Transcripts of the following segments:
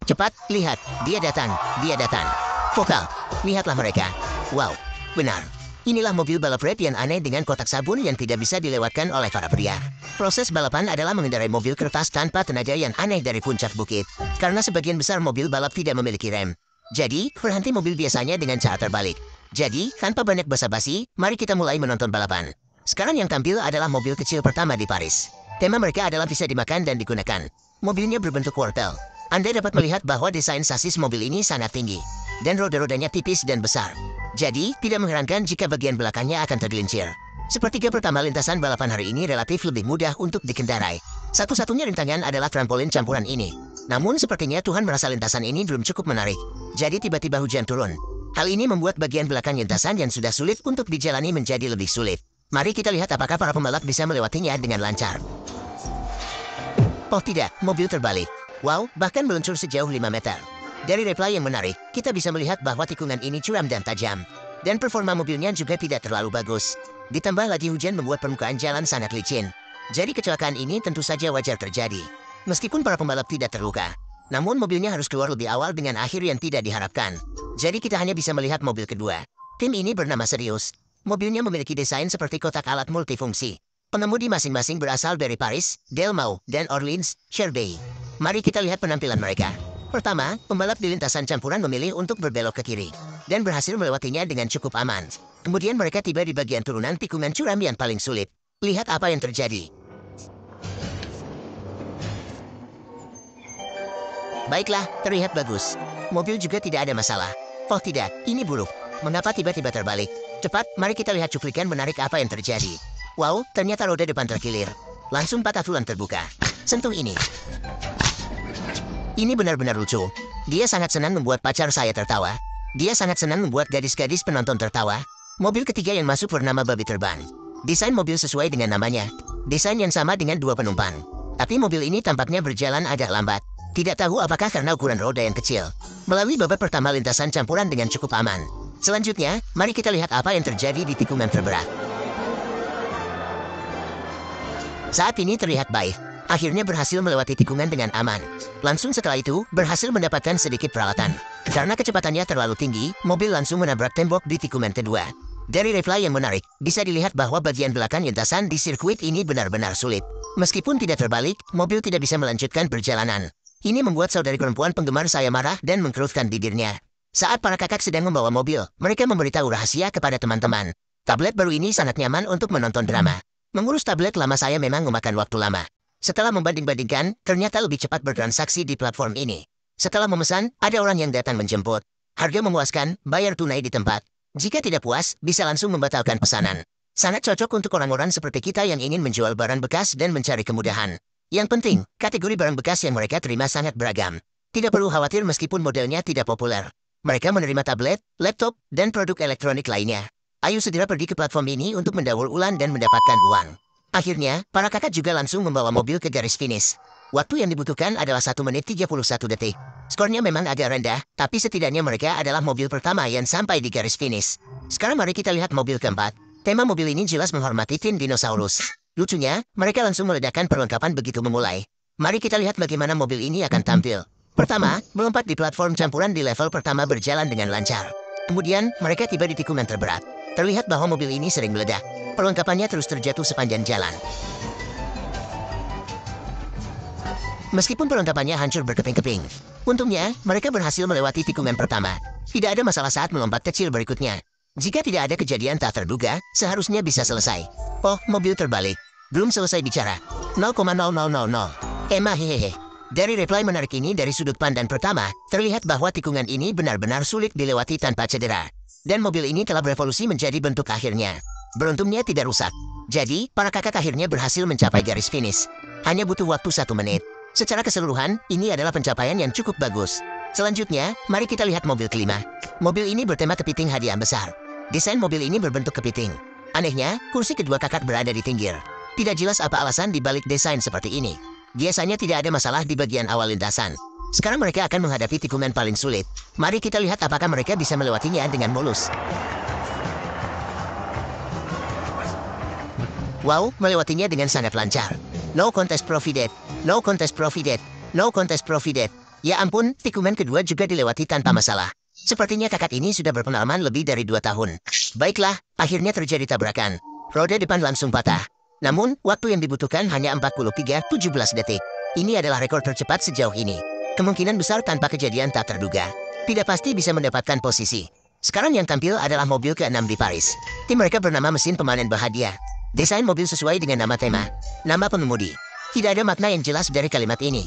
Cepat, lihat, dia datang, dia datang. Vokal, lihatlah mereka. Wow, benar. Inilah mobil balap red yang aneh dengan kotak sabun yang tidak bisa dilewatkan oleh para pria. Proses balapan adalah mengendarai mobil kertas tanpa tenaga yang aneh dari puncak bukit. Karena sebagian besar mobil balap tidak memiliki rem. Jadi, berhenti mobil biasanya dengan cara terbalik. Jadi, tanpa banyak basa-basi, mari kita mulai menonton balapan. Sekarang yang tampil adalah mobil kecil pertama di Paris. Tema mereka adalah bisa dimakan dan digunakan. Mobilnya berbentuk wortel. Anda dapat melihat bahwa desain sasis mobil ini sangat tinggi. Dan roda-rodanya tipis dan besar. Jadi, tidak mengherankan jika bagian belakangnya akan tergelincir. Sepertiga pertama lintasan balapan hari ini relatif lebih mudah untuk dikendarai. Satu-satunya rintangan adalah trampolin campuran ini. Namun sepertinya Tuhan merasa lintasan ini belum cukup menarik. Jadi tiba-tiba hujan turun. Hal ini membuat bagian belakang lintasan yang sudah sulit untuk dijalani menjadi lebih sulit. Mari kita lihat apakah para pembalap bisa melewatinya dengan lancar. Oh tidak, mobil terbalik. Wow, bahkan meluncur sejauh 5 meter. Dari replay yang menarik, kita bisa melihat bahwa tikungan ini curam dan tajam. Dan performa mobilnya juga tidak terlalu bagus. Ditambah lagi hujan membuat permukaan jalan sangat licin. Jadi kecelakaan ini tentu saja wajar terjadi. Meskipun para pembalap tidak terluka. Namun mobilnya harus keluar lebih awal dengan akhir yang tidak diharapkan. Jadi kita hanya bisa melihat mobil kedua. Tim ini bernama Serius. Mobilnya memiliki desain seperti kotak alat multifungsi. Pengemudi masing-masing berasal dari Paris, Delmau, dan Orleans, Cherbourg. Mari kita lihat penampilan mereka. Pertama, pembalap di lintasan campuran memilih untuk berbelok ke kiri. Dan berhasil melewatinya dengan cukup aman. Kemudian mereka tiba di bagian turunan tikungan curam yang paling sulit. Lihat apa yang terjadi. Baiklah, terlihat bagus. Mobil juga tidak ada masalah. Oh tidak, ini buruk. Mengapa tiba-tiba terbalik? Cepat, mari kita lihat cuplikan menarik apa yang terjadi. Wow, ternyata roda depan terkilir. Langsung patah tulang terbuka. Sentuh ini. Ini benar-benar lucu. Dia sangat senang membuat pacar saya tertawa. Dia sangat senang membuat gadis-gadis penonton tertawa. Mobil ketiga yang masuk bernama babi terbang. Desain mobil sesuai dengan namanya. Desain yang sama dengan 2 penumpang. Tapi mobil ini tampaknya berjalan agak lambat. Tidak tahu apakah karena ukuran roda yang kecil. Melalui babak pertama lintasan campuran dengan cukup aman. Selanjutnya, mari kita lihat apa yang terjadi di tikungan terberat. Saat ini terlihat baik. Akhirnya berhasil melewati tikungan dengan aman. Langsung setelah itu, berhasil mendapatkan sedikit peralatan. Karena kecepatannya terlalu tinggi, mobil langsung menabrak tembok di tikungan kedua. Dari replay yang menarik, bisa dilihat bahwa bagian belakang lintasan di sirkuit ini benar-benar sulit. Meskipun tidak terbalik, mobil tidak bisa melanjutkan perjalanan. Ini membuat saudari perempuan penggemar saya marah dan mengkerutkan bibirnya. Saat para kakak sedang membawa mobil, mereka memberitahu rahasia kepada teman-teman. Tablet baru ini sangat nyaman untuk menonton drama. Mengurus tablet lama saya memang memakan waktu lama. Setelah membanding-bandingkan, ternyata lebih cepat bertransaksi di platform ini. Setelah memesan, ada orang yang datang menjemput. Harga memuaskan, bayar tunai di tempat. Jika tidak puas, bisa langsung membatalkan pesanan. Sangat cocok untuk orang-orang seperti kita yang ingin menjual barang bekas dan mencari kemudahan. Yang penting, kategori barang bekas yang mereka terima sangat beragam. Tidak perlu khawatir meskipun modelnya tidak populer. Mereka menerima tablet, laptop, dan produk elektronik lainnya. Ayo segera pergi ke platform ini untuk mendaur ulang dan mendapatkan uang. Akhirnya, para kakak juga langsung membawa mobil ke garis finish. Waktu yang dibutuhkan adalah 1 menit 31 detik. Skornya memang agak rendah, tapi setidaknya mereka adalah mobil pertama yang sampai di garis finish. Sekarang mari kita lihat mobil keempat. Tema mobil ini jelas menghormati tim dinosaurus. Lucunya, mereka langsung meledakkan perlengkapan begitu memulai. Mari kita lihat bagaimana mobil ini akan tampil. Pertama, melompat di platform campuran di level pertama berjalan dengan lancar. Kemudian, mereka tiba di tikungan terberat. Terlihat bahwa mobil ini sering meledak. Perlengkapannya terus terjatuh sepanjang jalan. Meskipun perlengkapannya hancur berkeping-keping. Untungnya, mereka berhasil melewati tikungan pertama. Tidak ada masalah saat melompat kecil berikutnya. Jika tidak ada kejadian tak terduga, seharusnya bisa selesai. Oh, mobil terbalik. Belum selesai bicara. 0,0000. Hehehe. Dari reply menarik ini dari sudut pandang pertama, terlihat bahwa tikungan ini benar-benar sulit dilewati tanpa cedera. Dan mobil ini telah berevolusi menjadi bentuk akhirnya. Beruntungnya tidak rusak. Jadi, para kakak akhirnya berhasil mencapai garis finish. Hanya butuh waktu 1 menit. Secara keseluruhan, ini adalah pencapaian yang cukup bagus. Selanjutnya, mari kita lihat mobil kelima. Mobil ini bertema kepiting hadiah besar. Desain mobil ini berbentuk kepiting. Anehnya, kursi kedua kakak berada di pinggir. Tidak jelas apa alasan dibalik desain seperti ini. Biasanya tidak ada masalah di bagian awal lintasan. Sekarang mereka akan menghadapi tikungan paling sulit. Mari kita lihat apakah mereka bisa melewatinya dengan mulus. Wow, melewatinya dengan sangat lancar. No contest provided. No contest provided. No contest provided. Ya ampun, tikungan kedua juga dilewati tanpa masalah. Sepertinya kakak ini sudah berpengalaman lebih dari 2 tahun. Baiklah, akhirnya terjadi tabrakan. Roda depan langsung patah. Namun, waktu yang dibutuhkan hanya 43,17 detik. Ini adalah rekor tercepat sejauh ini. Kemungkinan besar tanpa kejadian tak terduga. Tidak pasti bisa mendapatkan posisi. Sekarang yang tampil adalah mobil ke-6 di Paris. Tim mereka bernama mesin pemanen bahagia. Desain mobil sesuai dengan nama tema. Nama pengemudi. Tidak ada makna yang jelas dari kalimat ini.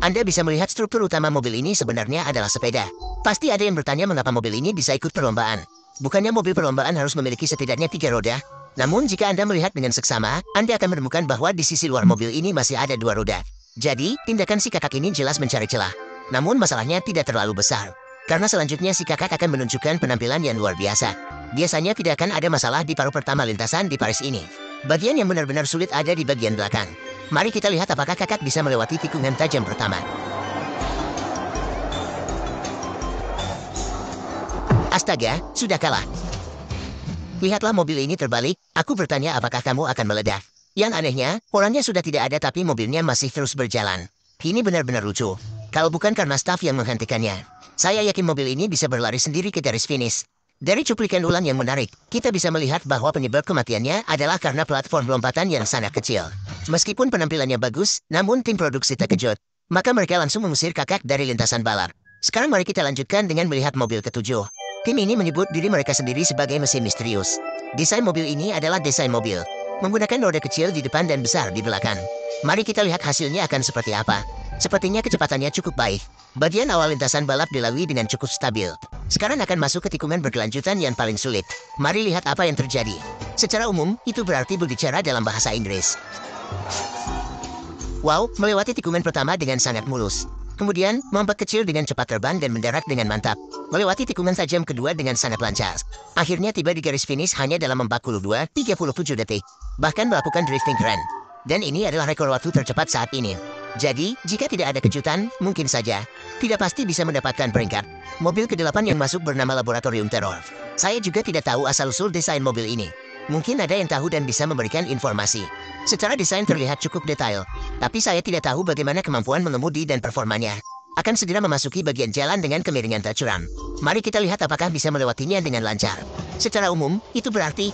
Anda bisa melihat struktur utama mobil ini sebenarnya adalah sepeda. Pasti ada yang bertanya mengapa mobil ini bisa ikut perlombaan. Bukannya mobil perlombaan harus memiliki setidaknya 3 roda? Namun jika Anda melihat dengan seksama, Anda akan menemukan bahwa di sisi luar mobil ini masih ada 2 roda. Jadi, tindakan si kakak ini jelas mencari celah. Namun masalahnya tidak terlalu besar. Karena selanjutnya si kakak akan menunjukkan penampilan yang luar biasa. Biasanya tidak akan ada masalah di paruh pertama lintasan di Paris ini. Bagian yang benar-benar sulit ada di bagian belakang. Mari kita lihat apakah kakak bisa melewati tikungan tajam pertama. Astaga, sudah kalah. Lihatlah mobil ini terbalik, aku bertanya apakah kamu akan meledak. Yang anehnya, orangnya sudah tidak ada tapi mobilnya masih terus berjalan. Ini benar-benar lucu. Kalau bukan karena staf yang menghentikannya, saya yakin mobil ini bisa berlari sendiri ke garis finish. Dari cuplikan ulang yang menarik, kita bisa melihat bahwa penyebab kematiannya adalah karena platform lompatan yang sangat kecil. Meskipun penampilannya bagus, namun tim produksi terkejut. Maka mereka langsung mengusir kakak dari lintasan balap. Sekarang mari kita lanjutkan dengan melihat mobil ketujuh. Tim ini menyebut diri mereka sendiri sebagai mesin misterius. Desain mobil ini adalah desain mobil, menggunakan roda kecil di depan dan besar di belakang. Mari kita lihat hasilnya akan seperti apa. Sepertinya kecepatannya cukup baik. Bagian awal lintasan balap dilalui dengan cukup stabil. Sekarang akan masuk ke tikungan berkelanjutan yang paling sulit. Mari lihat apa yang terjadi. Secara umum, itu berarti berbicara dalam bahasa Inggris. Wow, melewati tikungan pertama dengan sangat mulus. Kemudian, melompat kecil dengan cepat terbang dan mendarat dengan mantap. Melewati tikungan tajam kedua dengan sangat lancar. Akhirnya tiba di garis finish hanya dalam 42,37 detik. Bahkan melakukan drifting keren. Dan ini adalah rekor waktu tercepat saat ini. Jadi, jika tidak ada kejutan, mungkin saja tidak pasti bisa mendapatkan peringkat. Mobil ke-8 yang masuk bernama Laboratorium Terror. Saya juga tidak tahu asal-usul desain mobil ini. Mungkin ada yang tahu dan bisa memberikan informasi. Secara desain terlihat cukup detail, tapi saya tidak tahu bagaimana kemampuan mengemudi dan performanya. Akan segera memasuki bagian jalan dengan kemiringan tak curam. Mari kita lihat apakah bisa melewatinya dengan lancar. Secara umum, itu berarti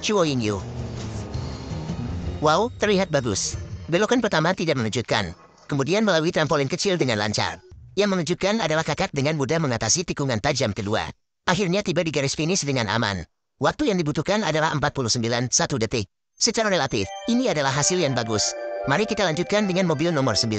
Chuo Yin-yu. Wow, terlihat bagus. Belokan pertama tidak mengejutkan. Kemudian melalui trampolin kecil dengan lancar. Yang mengejutkan adalah kakak dengan mudah mengatasi tikungan tajam kedua. Akhirnya tiba di garis finish dengan aman. Waktu yang dibutuhkan adalah 49,1 detik. Secara relatif, ini adalah hasil yang bagus. Mari kita lanjutkan dengan mobil nomor 9.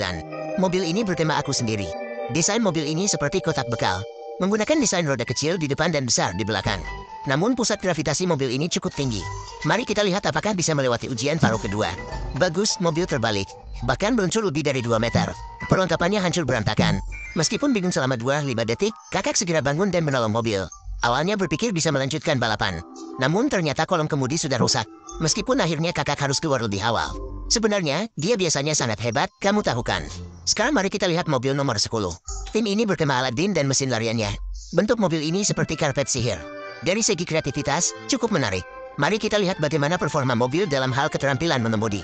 Mobil ini bertema aku sendiri. Desain mobil ini seperti kotak bekal, menggunakan desain roda kecil di depan dan besar di belakang. Namun pusat gravitasi mobil ini cukup tinggi. Mari kita lihat apakah bisa melewati ujian paruh kedua. Bagus, mobil terbalik. Bahkan meluncur lebih dari 2 meter. Perlengkapannya hancur berantakan. Meskipun bingung selama 2-5 detik, kakak segera bangun dan menolong mobil. Awalnya berpikir bisa melanjutkan balapan. Namun ternyata kolong kemudi sudah rusak. Meskipun akhirnya kakak harus keluar lebih awal. Sebenarnya, dia biasanya sangat hebat, kamu tahu kan? Sekarang mari kita lihat mobil nomor 10. Tim ini bertema Aladdin dan mesin lariannya. Bentuk mobil ini seperti karpet sihir. Dari segi kreativitas, cukup menarik. Mari kita lihat bagaimana performa mobil dalam hal keterampilan mengemudi.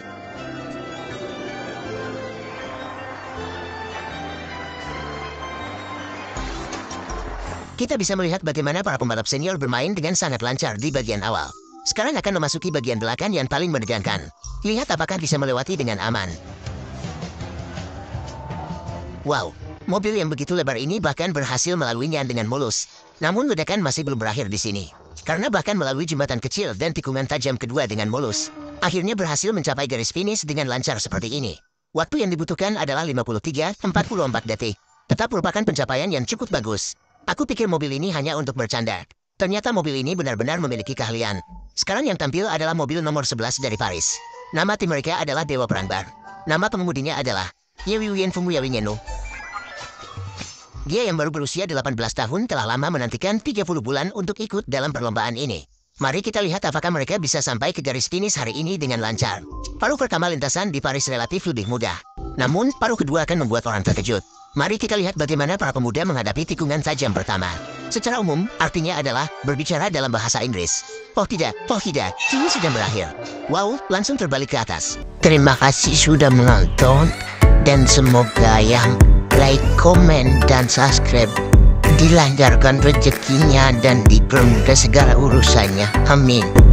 Kita bisa melihat bagaimana para pembalap senior bermain dengan sangat lancar di bagian awal. Sekarang akan memasuki bagian belakang yang paling menegangkan. Lihat apakah bisa melewati dengan aman. Wow, mobil yang begitu lebar ini bahkan berhasil melaluinya dengan mulus. Namun ledakan masih belum berakhir di sini. Karena bahkan melalui jembatan kecil dan tikungan tajam kedua dengan mulus, akhirnya berhasil mencapai garis finish dengan lancar seperti ini. Waktu yang dibutuhkan adalah 53,44 detik. Tetap merupakan pencapaian yang cukup bagus. Aku pikir mobil ini hanya untuk bercanda. Ternyata mobil ini benar-benar memiliki keahlian. Sekarang yang tampil adalah mobil nomor 11 dari Paris. Nama tim mereka adalah Dewa Perang-Bar. Nama pengemudinya adalah Yewiyen Fumuyawingenu. Dia yang baru berusia 18 tahun telah lama menantikan 30 bulan untuk ikut dalam perlombaan ini. Mari kita lihat apakah mereka bisa sampai ke garis finish hari ini dengan lancar. Paruh pertama lintasan di Paris relatif lebih mudah. Namun, paruh kedua akan membuat orang terkejut. Mari kita lihat bagaimana para pemuda menghadapi tikungan tajam pertama. Secara umum, artinya adalah berbicara dalam bahasa Inggris. Oh tidak, ini sudah berakhir. Wow, langsung terbalik ke atas. Terima kasih sudah menonton. Dan semoga yang like, komen, dan subscribe dilancarkan rezekinya dan dipermudah segala urusannya. Amin.